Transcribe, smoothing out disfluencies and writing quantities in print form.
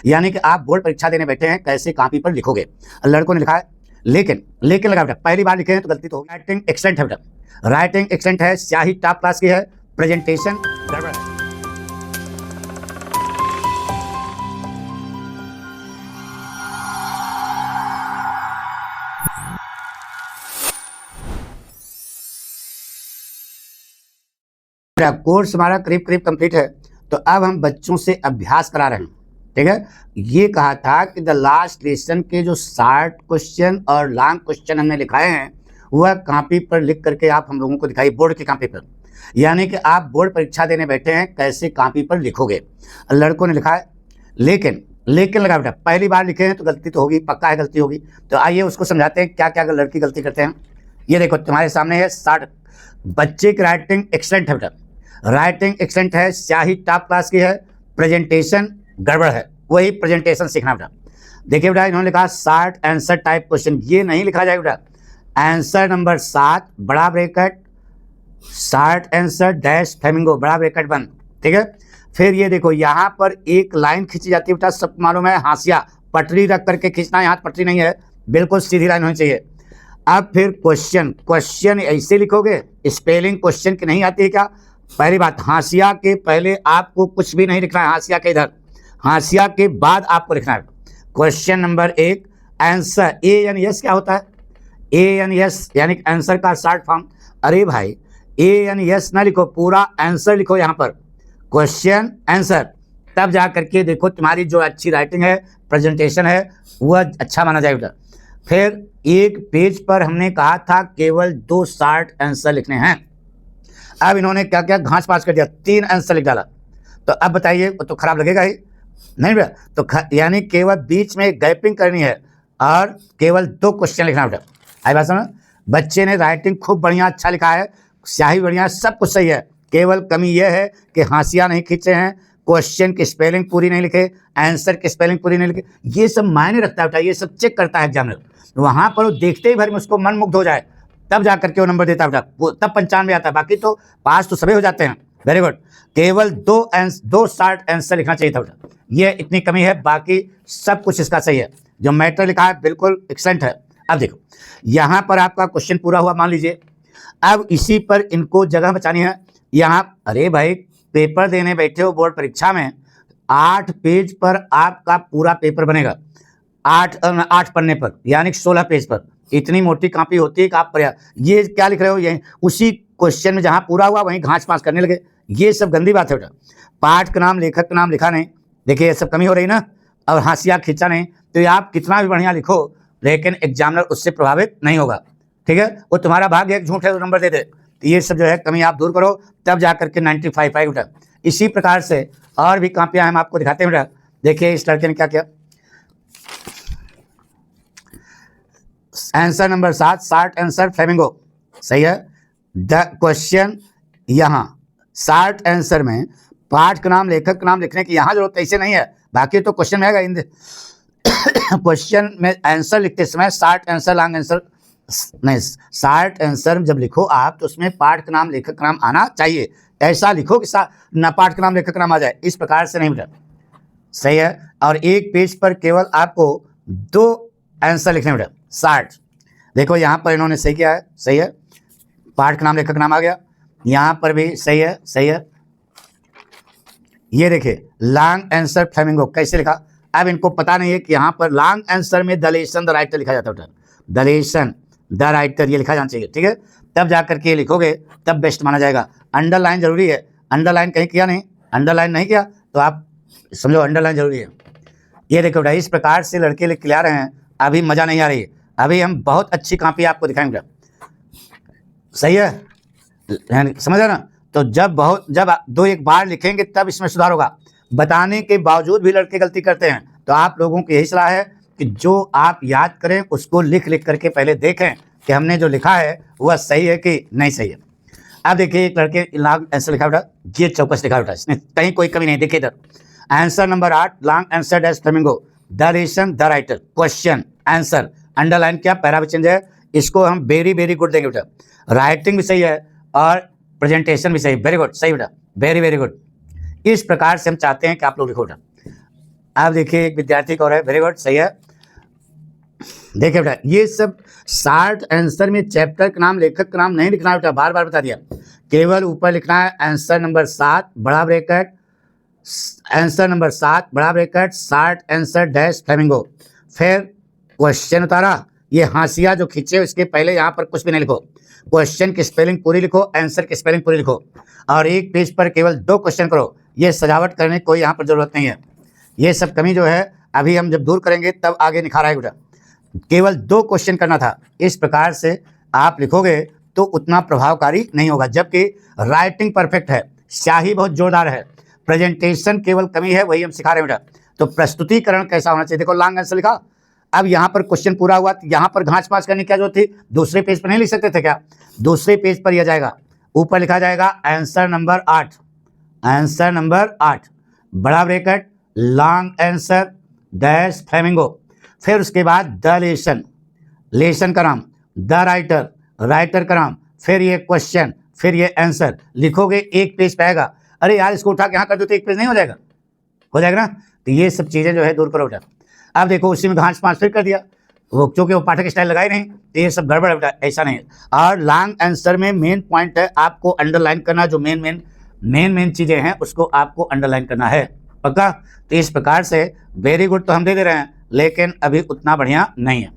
यानी कि आप बोर्ड परीक्षा देने बैठे हैं, कैसे कॉपी पर लिखोगे। लड़कों ने लिखा है लेकिन लगा बेटा, पहली बार लिखे हैं तो गलती तो होगी। राइटिंग एक्सेलेंट है बेटा, राइटिंग एक्सेलेंट है, स्याही टॉप क्लास की है, प्रेजेंटेशन गड़बड़ है। कोर्स हमारा करीब करीब कंप्लीट है, तो अब हम बच्चों से अभ्यास करा रहे हैं। ठीक है, ये कहा था कि द लास्ट लेसन के जो 60 क्वेश्चन और लॉन्ग क्वेश्चन हमने लिखाए हैं वह कॉपी पर लिख करके आप हम लोगों को दिखाइए, बोर्ड की कॉपी पर। यानी कि आप बोर्ड परीक्षा देने बैठे हैं, कैसे कॉपी पर लिखोगे। लड़कों ने लिखा है लेकिन लगा बेटा, पहली बार लिखे हैं तो गलती तो होगी, पक्का है गलती होगी। तो आइए उसको समझाते हैं क्या क्या लड़की गलती करते हैं। ये देखो तुम्हारे सामने है 60 बच्चे की राइटिंग एक्सेलेंट है बेटा, राइटिंग एक्सेलेंट है, स्याही टॉप क्लास की है, प्रेजेंटेशन गड़बड़ है। वही प्रेजेंटेशन सीखना बेटा। देखिए बेटा, इन्होंने कहा 60 आंसर टाइप क्वेश्चन, ये नहीं लिखा जाएगा बेटा। आंसर नंबर 7 बड़ा ब्रैकेट 60 आंसर डैश फ्लेमिंगो बड़ा ब्रैकेट बंद। ठीक है, फिर ये देखो यहाँ पर एक लाइन खींची जाती है बेटा, सब मालूम है, हाशिया पटरी रख करके खींचना, यहाँ पटरी नहीं है, बिल्कुल सीधी लाइन होनी चाहिए। अब फिर क्वेश्चन ऐसे लिखोगे, स्पेलिंग क्वेश्चन की नहीं आती है क्या। पहली बात, हाशिया के पहले आपको कुछ भी नहीं लिखना है, हाशिया के इधर, हाशिया के बाद आपको लिखना है। क्वेश्चन नंबर 1 आंसर, ए यानी यस क्या होता है, ए यानी यस यानी आंसर का शॉर्ट फॉर्म। अरे भाई, ए यानी यस ना लिखो, पूरा आंसर लिखो यहाँ पर, क्वेश्चन आंसर, तब जा करके देखो तुम्हारी जो अच्छी राइटिंग है, प्रेजेंटेशन है, वह अच्छा माना जाएगा। फिर एक पेज पर हमने कहा था केवल 2 शॉर्ट आंसर लिखने हैं। अब इन्होंने क्या क्या घास पास कर दिया, 3 आंसर लिख डाला। तो अब बताइए, तो खराब लगेगा ही नहीं बेटा। तो यानी केवल बीच में गैपिंग करनी है और केवल 2 क्वेश्चन लिखना बेटा। आई बात समझ। बच्चे ने राइटिंग खूब बढ़िया अच्छा लिखा है, स्याही बढ़िया, सब कुछ सही है, केवल कमी यह है कि हाशिया नहीं खींचे हैं, क्वेश्चन की स्पेलिंग पूरी नहीं लिखे, आंसर की स्पेलिंग पूरी नहीं लिखे। ये सब मायने रखता है बेटा, ये सब चेक करता है एग्जामिनर। वहाँ पर वो देखते ही भर में उसको मन मुग्ध हो जाए, तब जा करके वो नंबर देता है बेटा, तब 95 आता है। बाकी तो पास तो सभी हो जाते हैं। वेरी गुड, केवल 2 शॉर्ट आंसर लिखना चाहिए था बेटा, ये इतनी कमी है, बाकी सब कुछ इसका सही है। जो मैटर लिखा है बिल्कुल एक्सेलेंट है। अब देखो यहाँ पर आपका क्वेश्चन पूरा हुआ मान लीजिए, अब इसी पर इनको जगह बचानी है यहाँ। अरे भाई, पेपर देने बैठे हो बोर्ड परीक्षा में, 8 पेज पर आपका पूरा पेपर बनेगा, 8 पन्ने पर, यानी 16 पेज पर। इतनी मोटी कॉपी होती है कि आप ये क्या लिख रहे हो, ये उसी क्वेश्चन में जहाँ पूरा हुआ वहीं घास पास करने लगे, ये सब गंदी बात है बेटा। पाठ का नाम, लेखक का नाम लिखा नहीं, देखिए ये सब कमी हो रही ना, और हाशिया खींचा नहीं, तो आप कितना भी बढ़िया लिखो लेकिन एग्जामिनर उससे प्रभावित नहीं होगा। ठीक है, वो तुम्हारा भाग्य एक झूठ है, तो नंबर दे दे। तो ये सब जो है कमी आप दूर करो, तब जा करके 95 पाएगा बेटा। इसी प्रकार से और भी कॉपियाँ हम आपको दिखाते हैं बेटा। देखिए इस लड़के ने क्या किया, answer number 7 short answer flamingo, सही है। द क्वेश्चन, यहाँ शॉर्ट आंसर में पाठ का नाम, लेखक का नाम लिखने की यहाँ जरूरत ऐसे नहीं है, बाकी तो क्वेश्चन में आएगा। इन क्वेश्चन में आंसर लिखते समय शॉर्ट आंसर लॉन्ग आंसर नहीं, शॉर्ट आंसर जब लिखो आप तो उसमें पाठ का नाम, लेखक का नाम आना चाहिए। ऐसा लिखो कि ना पाठ का नाम, लेखक का नाम आ जाए, इस प्रकार से नहीं बेटा, सही है। और एक पेज पर केवल आपको 2 आंसर लिखने बेटा, 60। देखो यहाँ पर इन्होंने सही किया है, सही है, पाठ का नाम, लेखक का नाम आ गया, यहाँ पर भी सही है, सही है। ये देखिए लॉन्ग आंसर फ्लेमिंगो कैसे लिखा। अब इनको पता नहीं है कि यहाँ पर लॉन्ग आंसर में द लेसन द राइटर लिखा जाता है बेटा, द लेसन द राइटर ये लिखा जाना चाहिए। ठीक है, तब जा करके ये लिखोगे तब बेस्ट माना जाएगा। अंडरलाइन जरूरी है, अंडरलाइन कहीं किया नहीं, अंडरलाइन नहीं किया तो आप समझो अंडरलाइन जरूरी है। ये देखो बेटा, इस प्रकार से लड़के लिख के आ रहे हैं। अभी मज़ा नहीं आ रही है, अभी हम बहुत अच्छी कॉपी आपको दिखाएंगे, सही है, समझ रहे ना। तो जब 2-1 बार लिखेंगे तब इसमें सुधार होगा। बताने के बावजूद भी लड़के गलती करते हैं, तो आप लोगों की यही सलाह है कि जो आप याद करें उसको लिख करके पहले देखें कि हमने जो लिखा है वह सही है कि नहीं सही है। अब देखिए एक लड़के लॉन्ग आंसर लिखा बेटा, ये चौकस लिखा बेटा, इसमें कहीं कोई कमी नहीं। देखिए इधर answer number 8 long answer dash flamingo the lesson the writer, question answer, underline क्या, पैरा भी चेंज है, इसको हम वेरी गुड देंगे बेटा। राइटिंग भी सही है और प्रेजेंटेशन भी सही, वेरी गुड, सही बेटा, वेरी गुड। इस प्रकार से हम चाहते हैं कि आप लोग लिखो बेटा। आप देखिए एक विद्यार्थी को है, वेरी गुड, सही है। देखिए बेटा ये सब शॉर्ट आंसर में चैप्टर का नाम, लेखक का नाम नहीं लिखना बेटा, बार बार बता दिया, केवल ऊपर लिखना है आंसर नंबर 7 बड़ा ब्रैकेट, आंसर नंबर 7 बड़ा bracket, short answer dash flamingo, फिर क्वेश्चन उतारा, ये हाशिया जो खींचे उसके पहले यहाँ पर कुछ भी नहीं लिखो, क्वेश्चन की स्पेलिंग पूरी लिखो, आंसर की स्पेलिंग पूरी लिखो, और एक पेज पर केवल 2 क्वेश्चन करो। ये सजावट करने की कोई यहाँ पर जरूरत नहीं है। ये सब कमी जो है अभी हम जब दूर करेंगे तब आगे निखार आएगा बेटा। केवल 2 क्वेश्चन करना था। इस प्रकार से आप लिखोगे तो उतना प्रभावकारी नहीं होगा, जबकि राइटिंग परफेक्ट है, स्याही बहुत जोरदार है, प्रेजेंटेशन केवल कमी है, वही हम सिखा रहे हैं बेटा। तो प्रस्तुतिकरण कैसा होना चाहिए, देखो लॉन्ग आंसर लिखा, अब यहाँ पर क्वेश्चन पूरा हुआ, तो यहाँ पर घास पास करने की क्या जरूरत थी, दूसरे पेज पर नहीं लिख सकते थे क्या, दूसरे पेज पर यह जाएगा, ऊपर लिखा जाएगा आंसर नंबर 8, आंसर नंबर 8 बड़ा bracket, long answer dash flamingo, फिर उसके बाद द लेसन, लेसन का नाम, द राइटर, राइटर का नाम, फिर ये क्वेश्चन, फिर ये आंसर लिखोगे, एक पेज पे आएगा। अरे यार इसको उठा के यहाँ कर दो तो एक पेज नहीं हो जाएगा, हो जाएगा ना। तो ये सब चीज़ें जो है दूर करो बेटा। अब देखो उसी में घास पास फिर कर दिया, वो क्योंकि वो पाठक स्टाइल लगाए नहीं, तो ये सब गड़बड़ है बेटा, ऐसा नहीं है। और लॉन्ग आंसर में मेन पॉइंट है आपको अंडरलाइन करना, जो मेन चीज़ें हैं उसको आपको अंडरलाइन करना है, पक्का। तो इस प्रकार से वेरी गुड तो हम दे रहे हैं, लेकिन अभी उतना बढ़िया नहीं है।